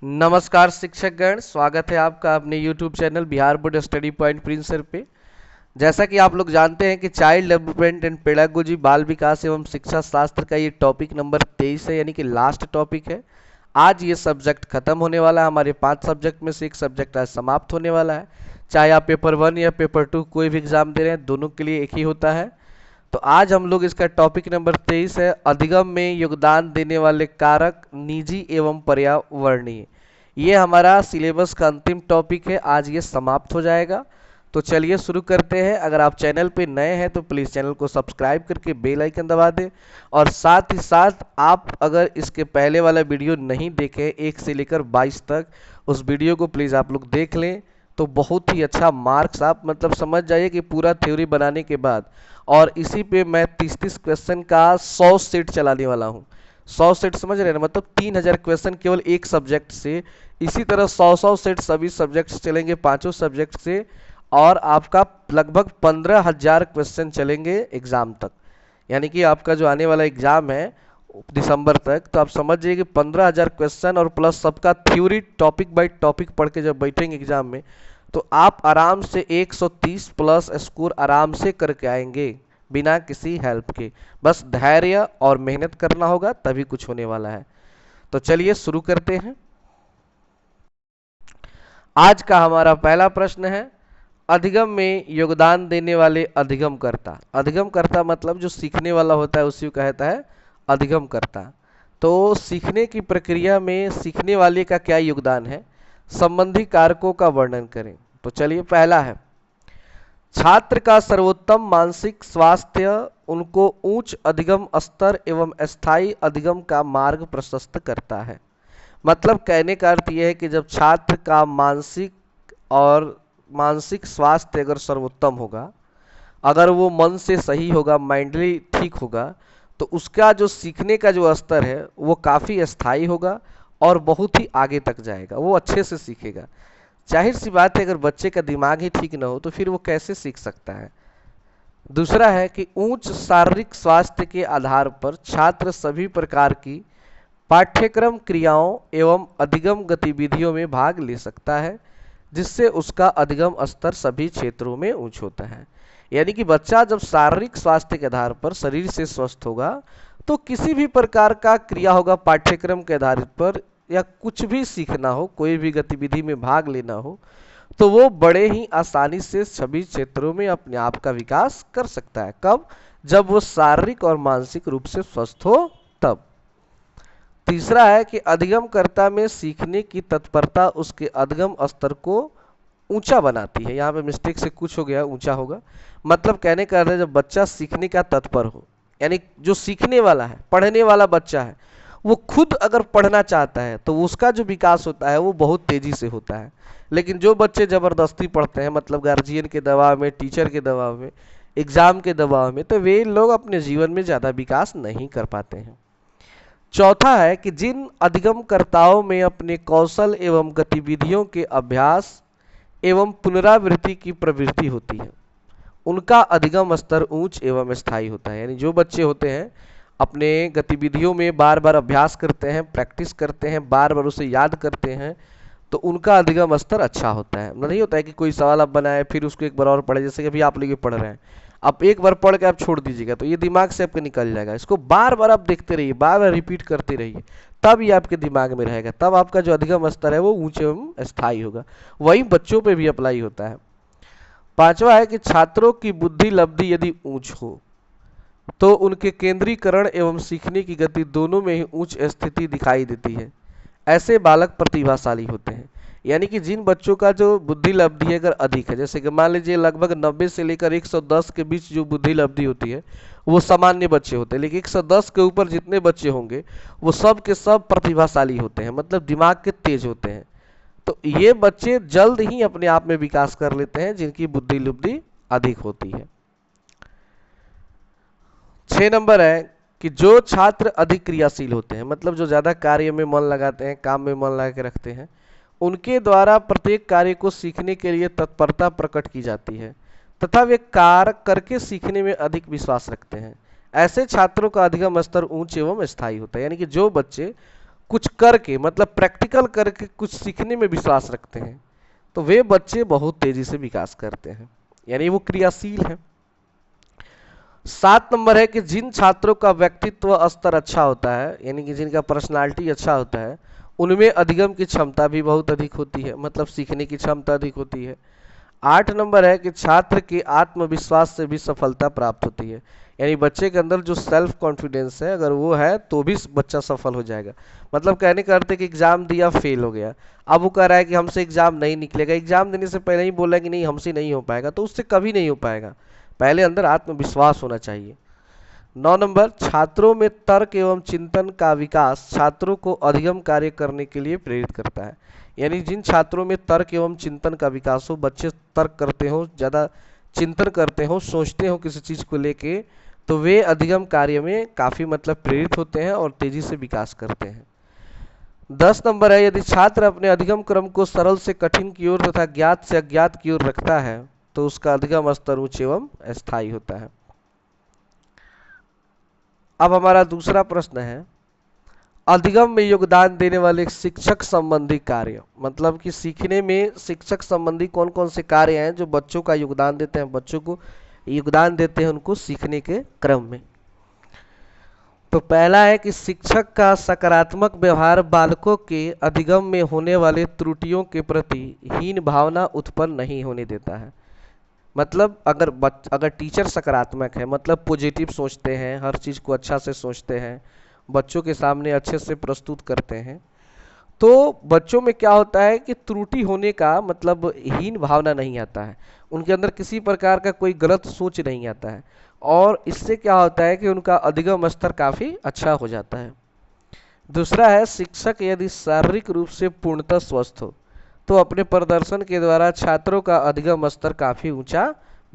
नमस्कार शिक्षकगण, स्वागत है आपका अपने YouTube channel Bihar board study point Prince sir पे। जैसा कि आप लोग जानते हैं कि चाइल्ड डेवलपमेंट एंड पेडागोजी बाल विकास एवं शिक्षा शास्त्र का ये टॉपिक नंबर 23 है, यानी कि लास्ट टॉपिक है। आज ये सब्जेक्ट खत्म होने वाला है। हमारे 5 सब्जेक्ट में से एक सब्जेक्ट आज समाप्त होने वाला है। चाहे आप पेपर 1 या पेपर 2 कोई भी एग्जाम दे रहे हैं, दोनों के लिए एक ही होता है। तो आज हम लोग इसका टॉपिक नंबर 23 है, अधिगम में योगदान देने वाले कारक निजी एवं पर्यावरणीय। ये हमारा सिलेबस का अंतिम टॉपिक है, आज ये समाप्त हो जाएगा। तो चलिए शुरू करते हैं। अगर आप चैनल पे नए हैं तो प्लीज़ चैनल को सब्सक्राइब करके बेल आइकन दबा दें, और साथ ही साथ आप अगर इसके पहले वाला वीडियो नहीं देखे 1 से लेकर 22 तक, उस वीडियो को प्लीज़ आप लोग देख लें। तो बहुत ही अच्छा मार्क्स आप मतलब समझ जाइए कि पूरा थ्योरी बनाने के बाद, और इसी पे मैं 30-30 क्वेश्चन का 100 सेट चलाने वाला हूँ। 100 सेट समझ रहे हैं ना, मतलब 3000 क्वेश्चन केवल एक सब्जेक्ट से। इसी तरह 100 सेट सभी सब्जेक्ट चलेंगे, पांचों सब्जेक्ट से, और आपका लगभग 15,000 क्वेश्चन चलेंगे एग्जाम तक। यानी कि आपका जो आने वाला एग्जाम है दिसंबर तक, तो आप समझ जाइए कि 15,000 क्वेश्चन और प्लस सबका थ्योरी टॉपिक बाय टॉपिक पढ़ के जब बैठेंगे एग्जाम में, तो आप आराम से 130 प्लस स्कोर आराम से करके आएंगे बिना किसी हेल्प के। बस धैर्य और मेहनत करना होगा, तभी कुछ होने वाला है। तो चलिए शुरू करते हैं। आज का हमारा पहला प्रश्न है, अधिगम में योगदान देने वाले अधिगमकर्ता। अधिगमकर्ता मतलब जो सीखने वाला होता है उसी को कहता है अधिगमकर्ता। तो सीखने की प्रक्रिया में सीखने वाले का क्या योगदान है, संबंधी कारकों का वर्णन करें। तो चलिए, पहला है, छात्र का सर्वोत्तम मानसिक स्वास्थ्य उनको उच्च अधिगम स्तर एवं स्थायी अधिगम का मार्ग प्रशस्त करता है। मतलब कहने का अर्थ यह है कि जब छात्र का मानसिक स्वास्थ्य अगर सर्वोत्तम होगा, अगर वो मन से सही होगा, माइंडली ठीक होगा, तो उसका जो सीखने का जो स्तर है वो काफ़ी स्थायी होगा और बहुत ही आगे तक जाएगा, वो अच्छे से सीखेगा। जाहिर सी बात है, अगर बच्चे का दिमाग ही ठीक ना हो तो फिर वो कैसे सीख सकता है। दूसरा है कि उच्च शारीरिक स्वास्थ्य के आधार पर छात्र सभी प्रकार की पाठ्यक्रम क्रियाओं एवं अधिगम गतिविधियों में भाग ले सकता है, जिससे उसका अधिगम स्तर सभी क्षेत्रों में उच्च होता है। यानी कि बच्चा जब शारीरिक स्वास्थ्य के आधार पर शरीर से स्वस्थ होगा, तो किसी भी प्रकार का क्रिया होगा पाठ्यक्रम के आधार पर, या कुछ भी सीखना हो, कोई भी गतिविधि में भाग लेना हो, तो वो बड़े ही आसानी से सभी क्षेत्रों में अपने आप का विकास कर सकता है। कब? जब वो शारीरिक और मानसिक रूप से स्वस्थ हो तब। तीसरा है कि अधिगमकर्ता में सीखने की तत्परता उसके अधिगम स्तर को ऊंचा बनाती है। यहाँ पे मिस्टेक से कुछ हो गया, ऊंचा होगा। मतलब कहने का अर्थ है, जब बच्चा सीखने का तत्पर हो, यानी जो सीखने वाला है, पढ़ने वाला बच्चा है, वो खुद अगर पढ़ना चाहता है तो उसका जो विकास होता है वो बहुत तेजी से होता है। लेकिन जो बच्चे ज़बरदस्ती पढ़ते हैं, मतलब गार्जियन के दबाव में, टीचर के दबाव में, एग्जाम के दबाव में, तो वे लोग अपने जीवन में ज़्यादा विकास नहीं कर पाते हैं। चौथा है कि जिन अधिगमकर्ताओं में अपने कौशल एवं गतिविधियों के अभ्यास एवं पुनरावृत्ति की प्रवृत्ति होती है, उनका अधिगम स्तर उच्च एवं स्थायी होता है। यानी जो बच्चे होते हैं अपने गतिविधियों में बार बार अभ्यास करते हैं, प्रैक्टिस करते हैं, बार बार उसे याद करते हैं, तो उनका अधिगम स्तर अच्छा होता है। नहीं होता है कि कोई सवाल आप बनाए फिर उसको एक बार और पढ़े, जैसे कि अभी आप लोग पढ़ रहे हैं, आप एक बार पढ़ के आप छोड़ दीजिएगा तो ये दिमाग से आपके निकल जाएगा। इसको बार बार आप देखते रहिए, बार बार रिपीट करते रहिए, तब ये आपके दिमाग में रहेगा, तब आपका जो अधिगम स्तर है वो ऊंचे एवं स्थायी होगा। वही बच्चों पे भी अप्लाई होता है। पांचवा है कि छात्रों की बुद्धि लब्धि यदि उच्च हो तो उनके केंद्रीकरण एवं सीखने की गति दोनों में ही उच्च स्थिति दिखाई देती है। ऐसे बालक प्रतिभाशाली होते हैं। यानी कि जिन बच्चों का जो बुद्धि लब्धि अगर अधिक है, जैसे कि मान लीजिए लगभग 90 से लेकर 110 के बीच जो बुद्धि लब्धि होती है वो सामान्य बच्चे होते हैं, लेकिन 110 के ऊपर जितने बच्चे होंगे वो सब के सब प्रतिभाशाली होते हैं, मतलब दिमाग के तेज होते हैं। तो ये बच्चे जल्द ही अपने आप में विकास कर लेते हैं जिनकी बुद्धि लब्धि अधिक होती है। 6 नंबर है कि जो छात्र अधिक क्रियाशील होते हैं, मतलब जो ज़्यादा कार्य में मन लगाते हैं, काम में मन लगा के रखते हैं, उनके द्वारा प्रत्येक कार्य को सीखने के लिए तत्परता प्रकट की जाती है तथा वे कार्य करके सीखने में अधिक विश्वास रखते हैं। ऐसे छात्रों का अधिगम स्तर उच्च एवं स्थायी होता है। यानी कि जो बच्चे कुछ करके मतलब प्रैक्टिकल करके कुछ सीखने में विश्वास रखते हैं, तो वे बच्चे बहुत तेजी से विकास करते हैं, यानी वो क्रियाशील हैं। 7 नंबर है कि जिन छात्रों का व्यक्तित्व स्तर अच्छा होता है, यानी कि जिनका पर्सनालिटी अच्छा होता है, उनमें अधिगम की क्षमता भी बहुत अधिक होती है, मतलब सीखने की क्षमता अधिक होती है। 8 नंबर है कि छात्र के आत्मविश्वास से भी सफलता प्राप्त होती है, यानी बच्चे के अंदर जो सेल्फ कॉन्फिडेंस है अगर वो है तो भी बच्चा सफल हो जाएगा। मतलब कहने का अर्थ है कि एग्जाम दिया फेल हो गया, अब वो कह रहा है कि हमसे एग्जाम नहीं निकलेगा, एग्जाम देने से पहले ही बोला कि नहीं हमसे नहीं हो पाएगा, तो उससे कभी नहीं हो पाएगा। पहले अंदर आत्मविश्वास होना चाहिए। 9 नंबर, छात्रों में तर्क एवं चिंतन का विकास छात्रों को अधिगम कार्य करने के लिए प्रेरित करता है, यानी जिन छात्रों में तर्क एवं चिंतन का विकास हो, बच्चे तर्क करते हो, ज़्यादा चिंतन करते हो, सोचते हो किसी चीज़ को लेके, तो वे अधिगम कार्य में काफ़ी मतलब प्रेरित होते हैं और तेजी से विकास करते हैं। 10 नंबर है, यदि छात्र अपने अधिगम क्रम को सरल से कठिन की ओर तथा ज्ञात से अज्ञात की ओर रखता है तो उसका अधिगम स्तर उच्च एवं स्थायी होता है। अब हमारा दूसरा प्रश्न है, अधिगम में योगदान देने वाले शिक्षक संबंधी कार्य, मतलब कि सीखने में शिक्षक संबंधी कौन कौन से कार्य हैं जो बच्चों का योगदान देते हैं, बच्चों को योगदान देते हैं उनको सीखने के क्रम में। तो पहला है कि शिक्षक का सकारात्मक व्यवहार बालकों के अधिगम में होने वाले त्रुटियों के प्रति हीन भावना उत्पन्न नहीं होने देता है। मतलब अगर टीचर सकारात्मक है, मतलब पॉजिटिव सोचते हैं, हर चीज़ को अच्छा से सोचते हैं, बच्चों के सामने अच्छे से प्रस्तुत करते हैं, तो बच्चों में क्या होता है कि त्रुटि होने का मतलब हीन भावना नहीं आता है, उनके अंदर किसी प्रकार का कोई गलत सोच नहीं आता है, और इससे क्या होता है कि उनका अधिगम स्तर काफ़ी अच्छा हो जाता है। दूसरा है, शिक्षक यदि शारीरिक रूप से पूर्णतः स्वस्थ हो तो अपने प्रदर्शन के द्वारा छात्रों का अधिगम स्तर काफ़ी ऊंचा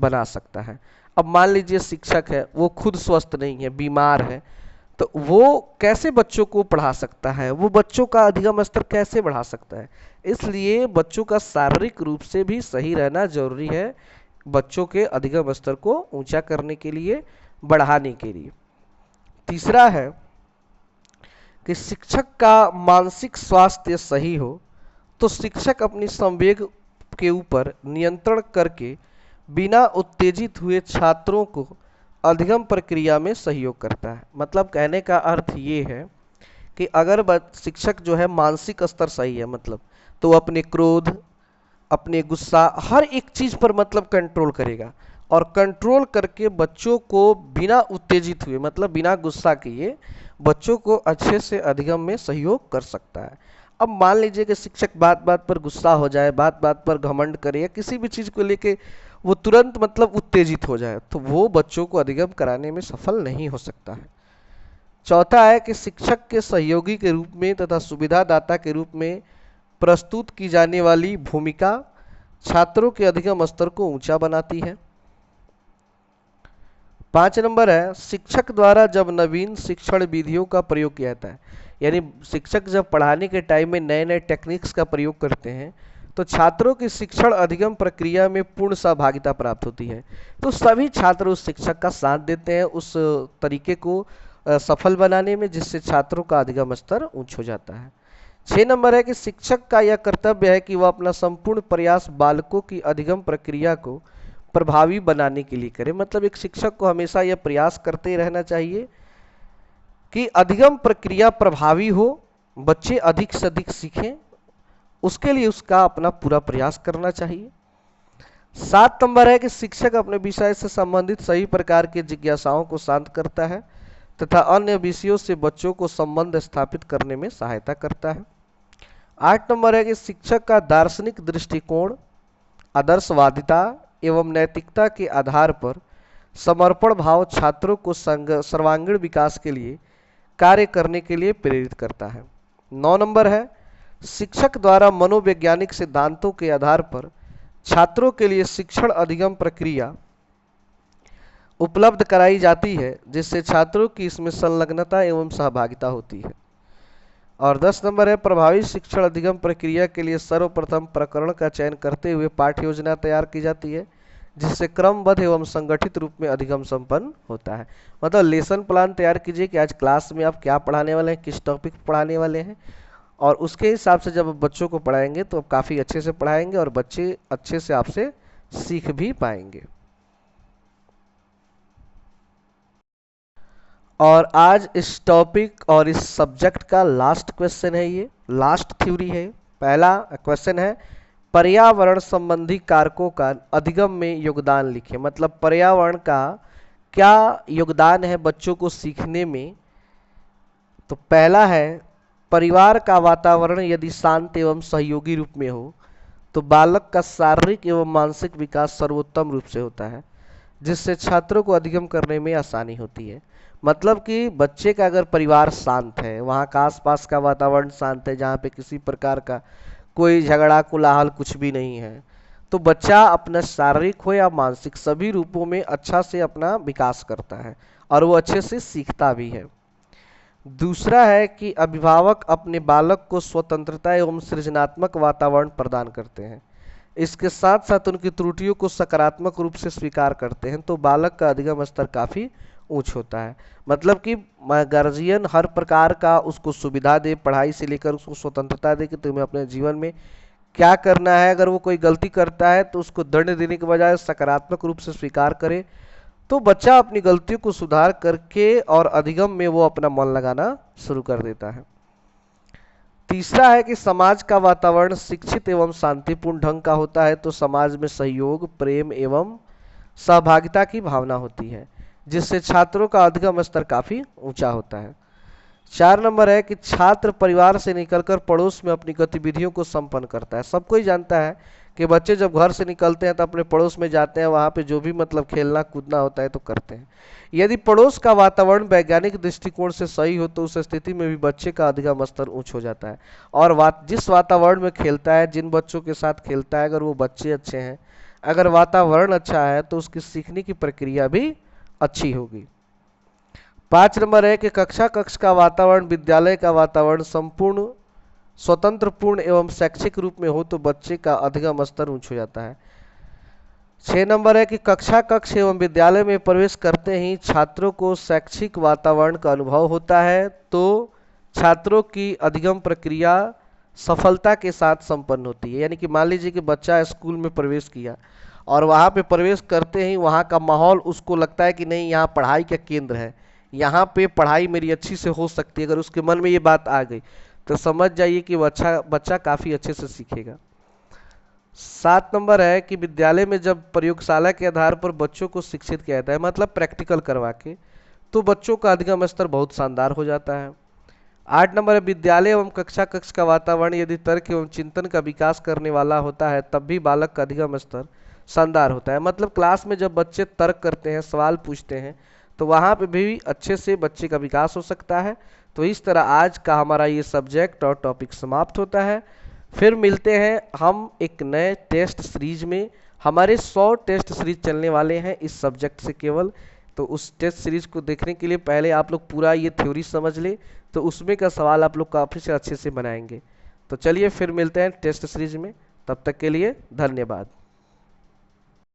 बना सकता है। अब मान लीजिए शिक्षक है, वो खुद स्वस्थ नहीं है, बीमार है, तो वो कैसे बच्चों को पढ़ा सकता है, वो बच्चों का अधिगम स्तर कैसे बढ़ा सकता है। इसलिए बच्चों का शारीरिक रूप से भी सही रहना जरूरी है, बच्चों के अधिगम स्तर को ऊंचा करने के लिए, बढ़ाने के लिए। तीसरा है कि शिक्षक का मानसिक स्वास्थ्य सही हो तो शिक्षक अपनी संवेग के ऊपर नियंत्रण करके बिना उत्तेजित हुए छात्रों को अधिगम प्रक्रिया में सहयोग करता है। मतलब कहने का अर्थ ये है कि अगर शिक्षक जो है मानसिक स्तर सही है, मतलब तो अपने क्रोध, अपने गुस्सा, हर एक चीज़ पर मतलब कंट्रोल करेगा, और कंट्रोल करके बच्चों को बिना उत्तेजित हुए, मतलब बिना गुस्सा किए, बच्चों को अच्छे से अधिगम में सहयोग कर सकता है। अब मान लीजिए कि शिक्षक बात बात पर गुस्सा हो जाए, बात बात पर घमंड करे, या किसी भी चीज़ को लेके वो तुरंत मतलब उत्तेजित हो जाए, तो वो बच्चों को अधिगम कराने में सफल नहीं हो सकता है। चौथा है कि शिक्षक के सहयोगी के रूप में तथा सुविधादाता के रूप में प्रस्तुत की जाने वाली भूमिका छात्रों के अधिगम स्तर को ऊंचा बनाती है। 5 नंबर है, शिक्षक द्वारा जब नवीन शिक्षण विधियों का प्रयोग किया जाता है, यानी शिक्षक जब पढ़ाने के टाइम में नए नए टेक्निक्स का प्रयोग करते हैं तो छात्रों की शिक्षण अधिगम प्रक्रिया में पूर्ण सहभागिता प्राप्त होती है, तो सभी छात्र उस शिक्षक का साथ देते हैं उस तरीके को सफल बनाने में, जिससे छात्रों का अधिगम स्तर ऊंच हो जाता है। 6 नंबर है कि शिक्षक का यह कर्तव्य है कि वह अपना संपूर्ण प्रयास बालकों की अधिगम प्रक्रिया को प्रभावी बनाने के लिए करे। मतलब एक शिक्षक को हमेशा यह प्रयास करते रहना चाहिए कि अधिगम प्रक्रिया प्रभावी हो, बच्चे अधिक से अधिक सीखें, उसके लिए उसका अपना पूरा प्रयास करना चाहिए। 7 नंबर है कि शिक्षक अपने विषय से संबंधित सही प्रकार की जिज्ञासाओं को शांत करता है तथा अन्य विषयों से बच्चों को संबंध स्थापित करने में सहायता करता है। 8 नंबर है कि शिक्षक का दार्शनिक दृष्टिकोण, आदर्शवादिता एवं नैतिकता के आधार पर समर्पण भाव छात्रों को सर्वांगीण विकास के लिए कार्य करने के लिए प्रेरित करता है। 9 नंबर है, शिक्षक द्वारा मनोवैज्ञानिक सिद्धांतों के आधार पर छात्रों के लिए शिक्षण अधिगम प्रक्रिया उपलब्ध कराई जाती है, जिससे छात्रों की इसमें संलग्नता एवं सहभागिता होती है। और 10 नंबर है, प्रभावी शिक्षण अधिगम प्रक्रिया के लिए सर्वप्रथम प्रकरण का चयन करते हुए पाठ्य योजना तैयार की जाती है, जिससे क्रमबद्ध एवं संगठित रूप में अधिगम संपन्न होता है। मतलब लेसन प्लान तैयार कीजिए कि आज क्लास में आप क्या पढ़ाने वाले हैं, किस टॉपिक पढ़ाने वाले हैं, और उसके हिसाब से जब आप बच्चों को पढ़ाएंगे तो आप काफ़ी अच्छे से पढ़ाएंगे और बच्चे अच्छे से आपसे सीख भी पाएंगे। और आज इस टॉपिक और इस सब्जेक्ट का लास्ट क्वेश्चन है, ये लास्ट थ्योरी है। पहला क्वेश्चन है, पर्यावरण संबंधी कारकों का अधिगम में योगदान लिखें। मतलब पर्यावरण का क्या योगदान है बच्चों को सीखने में। तो पहला है, परिवार का वातावरण यदि शांत एवं सहयोगी रूप में हो तो बालक का शारीरिक एवं मानसिक विकास सर्वोत्तम रूप से होता है, जिससे छात्रों को अधिगम करने में आसानी होती है। मतलब कि बच्चे का अगर परिवार शांत है, वहाँ का आसपास का वातावरण शांत है, जहाँ पे किसी प्रकार का कोई झगड़ा कोलाहल कुछ भी नहीं है, तो बच्चा अपना शारीरिक हो या मानसिक सभी रूपों में अच्छा से अपना विकास करता है और वो अच्छे से सीखता भी है। दूसरा है कि अभिभावक अपने बालक को स्वतंत्रता एवं सृजनात्मक वातावरण प्रदान करते हैं, इसके साथ साथ उनकी त्रुटियों को सकारात्मक रूप से स्वीकार करते हैं, तो बालक का अधिगम स्तर काफ़ी ऊंच होता है। मतलब कि गार्जियन हर प्रकार का उसको सुविधा दे, पढ़ाई से लेकर उसको स्वतंत्रता दे कि तुम्हें अपने जीवन में क्या करना है। अगर वो कोई गलती करता है तो उसको दंड देने के बजाय सकारात्मक रूप से स्वीकार करे, तो बच्चा अपनी गलतियों को सुधार करके और अधिगम में वो अपना मन लगाना शुरू कर देता है। तीसरा है कि समाज का वातावरण शिक्षित एवं शांतिपूर्ण ढंग का होता है, तो समाज में सहयोग, प्रेम एवं सहभागिता की भावना होती है, जिससे छात्रों का अधिगम स्तर काफी ऊंचा होता है। 4 नंबर है कि छात्र परिवार से निकलकर पड़ोस में अपनी गतिविधियों को संपन्न करता है। सबको ही जानता है कि बच्चे जब घर से निकलते हैं तो अपने पड़ोस में जाते हैं, वहाँ पे जो भी मतलब खेलना कूदना होता है तो करते हैं। यदि पड़ोस का वातावरण वैज्ञानिक दृष्टिकोण से सही हो तो उस स्थिति में भी बच्चे का अधिगम स्तर ऊंच हो जाता है। और जिस वातावरण में खेलता है, जिन बच्चों के साथ खेलता है, अगर वो बच्चे अच्छे हैं, अगर वातावरण अच्छा है, तो उसकी सीखने की प्रक्रिया भी अच्छी होगी। 5 नंबर है कि कक्ष का वातावरण, विद्यालय का वातावरण संपूर्ण स्वतंत्र पूर्ण एवं शैक्षिक रूप में हो तो बच्चे का अधिगम स्तर ऊंच हो जाता है। 6 नंबर है कि कक्ष एवं विद्यालय में प्रवेश करते ही छात्रों को शैक्षिक वातावरण का अनुभव होता है, तो छात्रों की अधिगम प्रक्रिया सफलता के साथ संपन्न होती है। यानी कि मान लीजिए कि बच्चा स्कूल में प्रवेश किया और वहाँ पे प्रवेश करते ही वहाँ का माहौल उसको लगता है कि नहीं, यहाँ पढ़ाई का केंद्र है, यहाँ पे पढ़ाई मेरी अच्छी से हो सकती है। अगर उसके मन में ये बात आ गई तो समझ जाइए कि बच्चा काफ़ी अच्छे से सीखेगा। 7 नंबर है कि विद्यालय में जब प्रयोगशाला के आधार पर बच्चों को शिक्षित किया जाता है, मतलब प्रैक्टिकल करवा के, तो बच्चों का अधिगम स्तर बहुत शानदार हो जाता है। 8 नंबर है, विद्यालय एवं कक्ष का वातावरण यदि तर्क एवं चिंतन का विकास करने वाला होता है तब भी बालक का अधिगम स्तर शानदार होता है। मतलब क्लास में जब बच्चे तर्क करते हैं, सवाल पूछते हैं, तो वहाँ पे भी अच्छे से बच्चे का विकास हो सकता है। तो इस तरह आज का हमारा ये सब्जेक्ट और टॉपिक समाप्त होता है। फिर मिलते हैं हम एक नए टेस्ट सीरीज में। हमारे 100 टेस्ट सीरीज चलने वाले हैं इस सब्जेक्ट से केवल। तो उस टेस्ट सीरीज को देखने के लिए पहले आप लोग पूरा ये थ्योरी समझ ले, तो उसमें का सवाल आप लोग काफ़ी से अच्छे से बनाएंगे। तो चलिए फिर मिलते हैं टेस्ट सीरीज में, तब तक के लिए धन्यवाद।